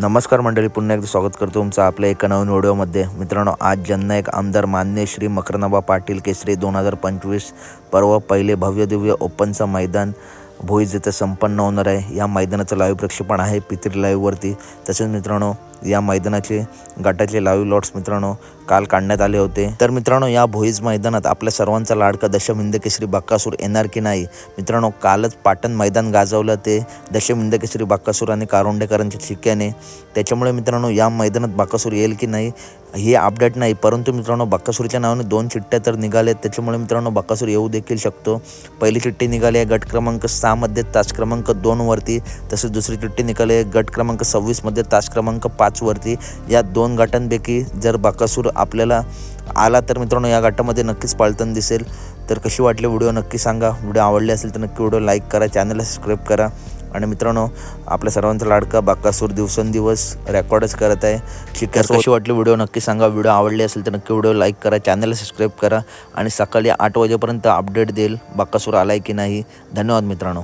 नमस्कार मंडळी, पुन्हा एकदा स्वागत करतो तुमचं आपल्या एका नवीन व्हिडिओमध्ये। मित्रांनो, आज जननायक आमदार मान्य श्री मकरंदाबा पाटील केसरी 2025 पर्व पहिले भव्य दिव्य ओपनचं मैदान भोईज येथे संपन्न होणार आहे। या मैदानाचं लाईव्ह प्रक्षेपण आहे P3 लाईव्हवरती। तसेच मित्रांनो, या मैदानाचे गटाचे लाईव्ह लॉट्स मित्रांनो काल काढण्यात आले होते। तर मित्रांनो, या भोईज मैदानात आपल्या सर्वांचा लाडका दशम हिंद केसरी बकासूर येणार की नाही? मित्रांनो, कालच पाटण मैदान गाजवलं ते दशम हिंद केसरी बकासूर आणि कारोंडेकरांच्या शिक्क्याने। त्याच्यामुळे मित्रांनो, या मैदानात बकासूर येईल की नाही हे अपडेट नाही, परंतु मित्रांनो बकासूरच्या नावाने 2 चिठ्ठ्या तर निघाल्यात। त्याच्यामुळे मित्रांनो बकासूर येऊ देखील शकतो। पहिली चिठ्ठी निघाली आहे गट क्रमांक 6 मध्ये तास क्रमांक 2 वरती। तसेच दुसरी चिठ्ठी निघाली आहे गट क्रमांक 26 मध्ये तास क्रमांक 5 वरती। या 2 गटांपैकी जर बकासूर आपल्याला आला तर मित्रांनो या गटामध्ये नक्कीच पळताना दिसेल। तर कशी वाटली व्हिडिओ नक्की सांगा। व्हिडिओ आवडली असेल तर नक्की व्हिडिओ लाईक करा, चॅनलला सबस्क्राईब करा। आणि मित्रांनो, आपल्या सर्वांचा लाडका बकासूर दिवसेंदिवस रेकॉर्डच करत आहे। कशी वाटली व्हिडिओ नक्की सांगा। व्हिडिओ आवडली असेल तर नक्की व्हिडिओ लाईक करा, चॅनलला सबस्क्राईब करा आणि सकाळी 8 वाजेपर्यंत अपडेट देईल बकासूर आलाय की नाही। धन्यवाद मित्रांनो।